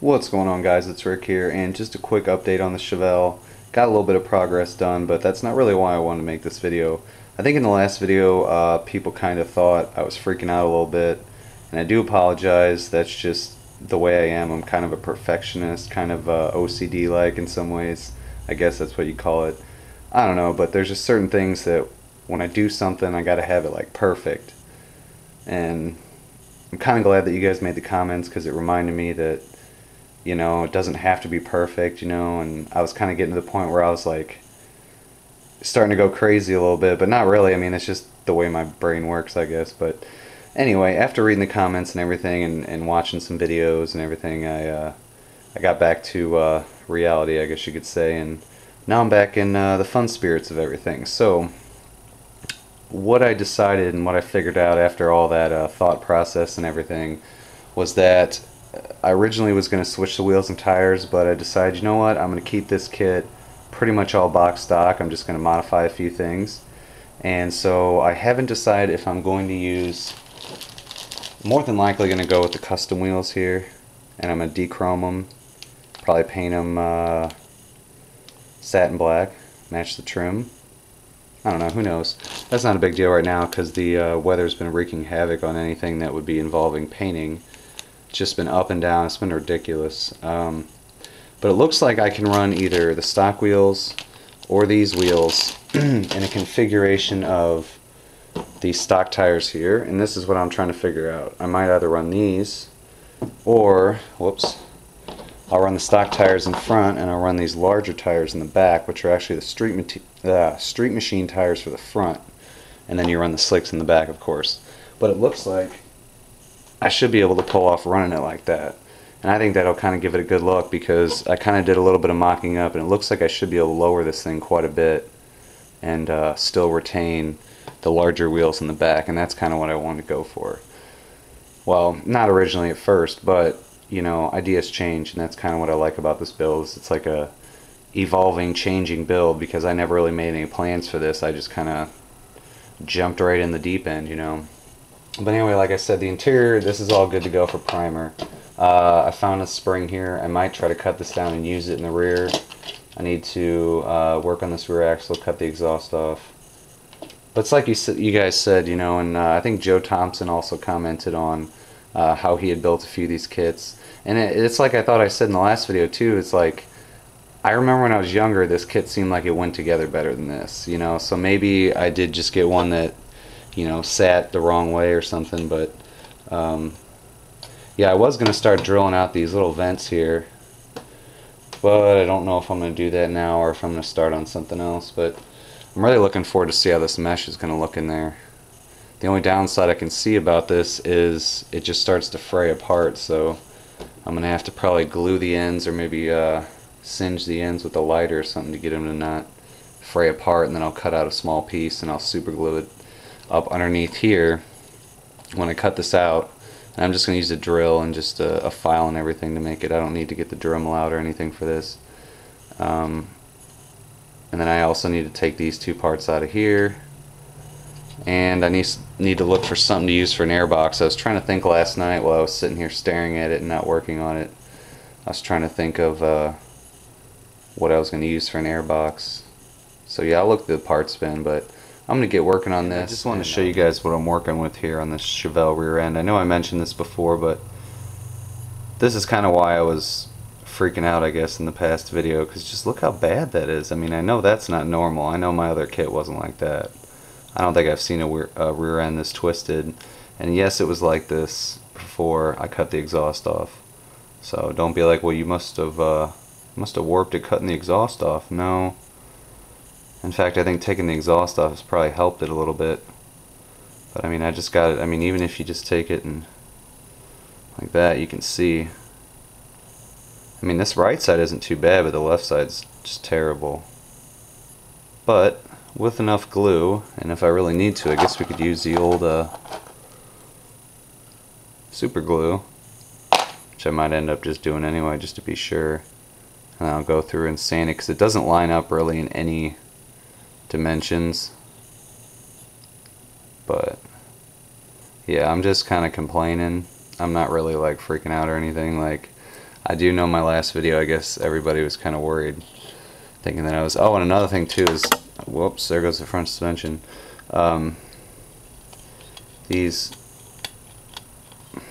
What's going on, guys? It's Rick here, and just a quick update on the Chevelle. Got a little bit of progress done, but that's not really why I wanted to make this video. I think in the last video people kind of thought I was freaking out a little bit, and I do apologize. That's just the way I am. I'm kind of a perfectionist, kind of OCD like in some ways. I guess that's what you call it. I don't know, but there's just certain things that when I do something I gotta have it like perfect. And I'm kind of glad that you guys made the comments, because it reminded me that, you know, it doesn't have to be perfect, you know, and I was kind of getting to the point where I was like starting to go crazy a little bit, but not really. I mean, it's just the way my brain works, I guess. But anyway, after reading the comments and everything, and watching some videos and everything, I got back to reality, I guess you could say, and now I'm back in the fun spirits of everything. So what I decided and what I figured out after all that thought process and everything was that I originally was going to switch the wheels and tires, but I decided, you know what, I'm going to keep this kit pretty much all box stock. I'm just going to modify a few things. And so I haven't decided if I'm going to use, more than likely going to go with the custom wheels here, and I'm going to dechrome them, probably paint them satin black, match the trim. I don't know, who knows. That's not a big deal right now, because the weather's been wreaking havoc on anything that would be involving painting. It's just been up and down. It's been ridiculous. But it looks like I can run either the stock wheels or these wheels in a configuration of these stock tires here, and this is what I'm trying to figure out. I might either run these, or, whoops, I'll run the stock tires in front, and I'll run these larger tires in the back, which are actually the street machine tires for the front, and then you run the slicks in the back, of course. But it looks like I should be able to pull off running it like that, and I think that'll kind of give it a good look, because I kind of did a little bit of mocking up, and it looks like I should be able to lower this thing quite a bit and still retain the larger wheels in the back, and that's kind of what I wanted to go for. Well, not originally at first, but you know, ideas change, and that's kind of what I like about this build. It's like a evolving, changing build, because I never really made any plans for this. I just kind of jumped right in the deep end, you know. But anyway, like I said, the interior, this is all good to go for primer. I found a spring here. I might try to cut this down and use it in the rear. I need to work on this rear axle, cut the exhaust off. But it's like you guys said, you know, and I think Joe Thompson also commented on how he had built a few of these kits. And it's like I thought I said in the last video too. It's like, I remember when I was younger, this kit seemed like it went together better than this, you know. So maybe I did just get one that, you know, sat the wrong way or something. But yeah, I was going to start drilling out these little vents here, but I don't know if I'm going to do that now or if I'm going to start on something else. But I'm really looking forward to see how this mesh is going to look in there. The only downside I can see about this is it just starts to fray apart, so I'm going to have to probably glue the ends, or maybe singe the ends with a lighter or something to get them to not fray apart, and then I'll cut out a small piece and I'll super glue it up underneath here when I cut this out. And I'm just going to use a drill and just a file and everything to make it. I don't need to get the Dremel out or anything for this. And then I also need to take these two parts out of here, and I need to look for something to use for an airbox. I was trying to think last night while I was sitting here staring at it and not working on it. I was trying to think of what I was going to use for an airbox. So yeah, I'll look at the parts bin, but I'm going to get working on this. I just want to show you guys what I'm working with here on this Chevelle rear end. I know I mentioned this before, but this is kind of why I was freaking out, I guess, in the past video, because just look how bad that is. I mean, I know that's not normal. I know my other kit wasn't like that. I don't think I've seen a rear end this twisted, and yes, it was like this before I cut the exhaust off. So don't be like, well, you must have warped it cutting the exhaust off. No. In fact, I think taking the exhaust off has probably helped it a little bit. But I mean, I just got it. I mean, even if you just take it and like that, you can see. I mean, this right side isn't too bad, but the left side's just terrible. But with enough glue, and if I really need to, I guess we could use the old super glue, which I might end up just doing anyway, just to be sure. And I'll go through and sand it, because it doesn't line up really in any dimensions. But yeah, I'm just kind of complaining. I'm not really like freaking out or anything. Like, I do know my last video, I guess everybody was kind of worried, thinking that I was... Oh, and another thing too is... Whoops, there goes the front suspension. These... You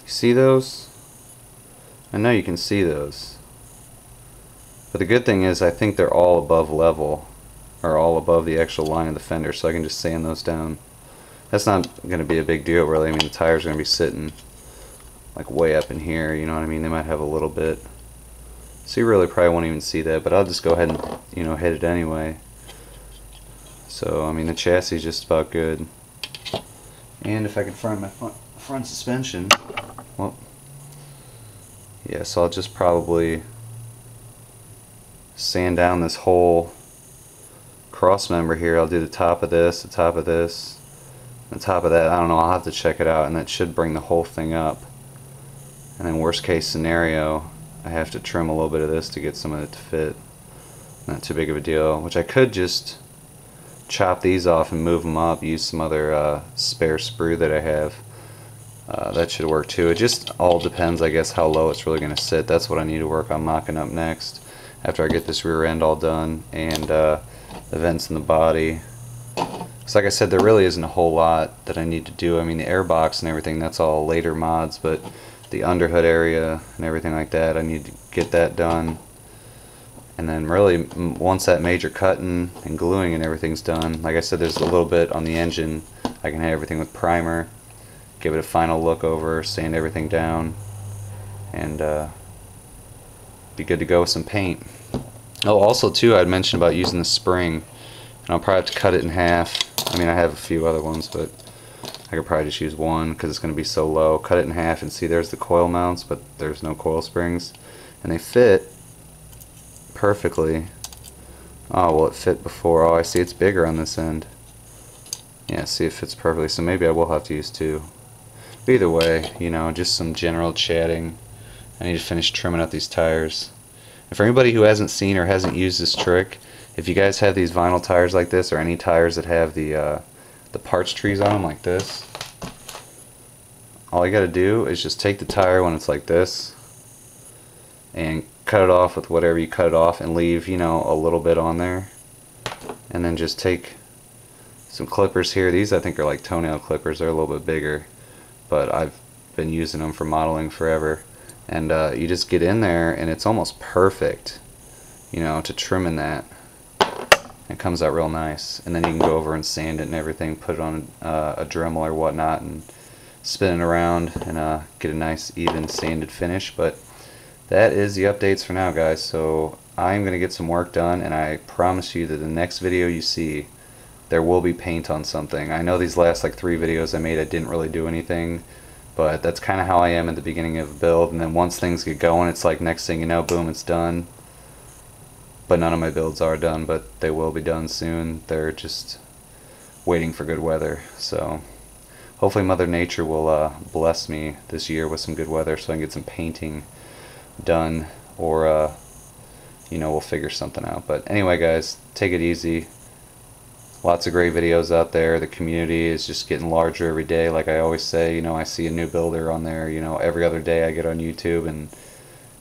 see those? I know you can see those. But the good thing is I think they're all above level, or all above the actual line of the fender, so I can just sand those down. That's not going to be a big deal really. I mean, the tires are going to be sitting like way up in here, you know what I mean? They might have a little bit. So you really probably won't even see that, but I'll just go ahead and, you know, hit it anyway. So, I mean, the chassis is just about good. And if I can find my front suspension, well, yeah, so I'll just probably sand down this whole cross member here. I'll do the top of this, the top of this, the top of that. I don't know, I'll have to check it out, and that should bring the whole thing up. And then worst case scenario, I have to trim a little bit of this to get some of it to fit. Not too big of a deal, which I could just chop these off and move them up, use some other spare sprue that I have. That should work too. It just all depends, I guess, how low it's really going to sit. That's what I need to work on mocking up next, after I get this rear end all done and the vents in the body. So like I said, there really isn't a whole lot that I need to do. I mean, the airbox and everything, that's all later mods, but the underhood area and everything like that, I need to get that done. And then really, once that major cutting and gluing and everything's done, like I said, there's a little bit on the engine. I can have everything with primer, give it a final look over, sand everything down, and be good to go with some paint. Oh, also too, I'd mentioned about using the spring, and I'll probably have to cut it in half. I mean, I have a few other ones, but I could probably just use one because it's going to be so low. Cut it in half and see, there's the coil mounts, but there's no coil springs, and they fit perfectly. Oh, well, it fit before. Oh, I see, it's bigger on this end. Yeah, see, it fits perfectly, so maybe I will have to use two. But either way, you know, just some general chatting. I need to finish trimming out these tires. And for anybody who hasn't seen or hasn't used this trick, if you guys have these vinyl tires like this, or any tires that have the parts trees on them like this, all you gotta do is just take the tire when it's like this and cut it off with whatever you cut it off, and leave, you know, a little bit on there, and then just take some clippers here. These I think are like toenail clippers. They're a little bit bigger, but I've been using them for modeling forever, and you just get in there and it's almost perfect, you know, to trim in that. It comes out real nice, and then you can go over and sand it and everything, put it on a Dremel or whatnot, and spin it around and get a nice even sanded finish. But that is the updates for now, guys. So I'm going to get some work done, and I promise you that the next video you see, there will be paint on something. I know these last like 3 videos I made, I didn't really do anything, but that's kind of how I am at the beginning of a build, and then once things get going, it's like next thing you know, boom, it's done. But none of my builds are done, but they will be done soon. They're just waiting for good weather. So hopefully Mother Nature will bless me this year with some good weather so I can get some painting done, or you know, we'll figure something out. But anyway, guys, take it easy. Lots of great videos out there. The community is just getting larger every day. Like I always say, you know, I see a new builder on there, you know, every other day I get on YouTube and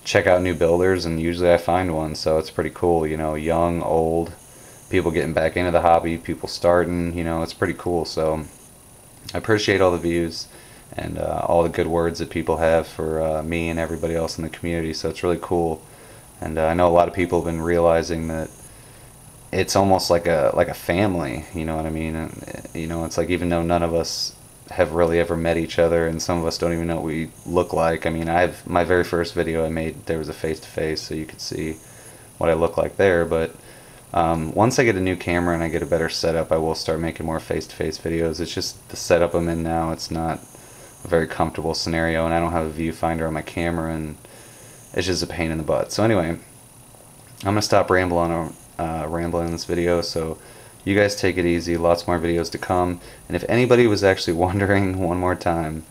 check out new builders, and usually I find one. So it's pretty cool, you know, young, old, people getting back into the hobby, people starting, you know, it's pretty cool. So I appreciate all the views and all the good words that people have for me and everybody else in the community. So it's really cool, and I know a lot of people have been realizing that it's almost like a family, you know what I mean? And, you know, it's like, even though none of us have really ever met each other, and some of us don't even know what we look like. I mean, my very first video I made, there was a face-to-face, so you could see what I look like there. But once I get a new camera and I get a better setup, I will start making more face-to-face videos. It's just the setup I'm in now, it's not a very comfortable scenario, and I don't have a viewfinder on my camera, and it's just a pain in the butt. So anyway, I'm gonna stop rambling in this video. So you guys take it easy. Lots more videos to come. And if anybody was actually wondering, one more time,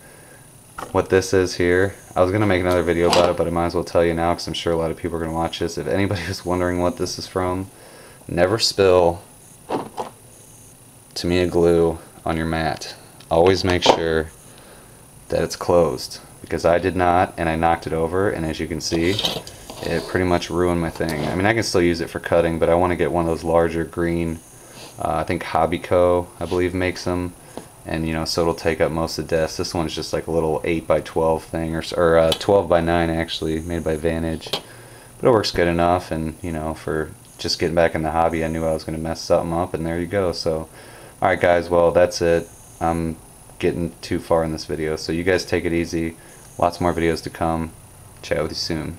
what this is here, I was gonna make another video about it, but I might as well tell you now because I'm sure a lot of people are gonna watch this. If anybody was wondering what this is from, never spill Tamiya glue on your mat. Always make sure that it's closed. because I did not, and I knocked it over, and as you can see, it pretty much ruined my thing. I mean, I can still use it for cutting, but I want to get one of those larger green, I think Hobbyco, I believe, makes them, and you know, so it'll take up most of the desk. This one's just like a little 8x12 thing, or 12x9 actually, made by Vantage, but it works good enough. And you know, for just getting back in the hobby, I knew I was going to mess something up, and there you go. So alright guys, well that's it. I'm getting too far in this video, so you guys take it easy. Lots more videos to come. Chat with you soon.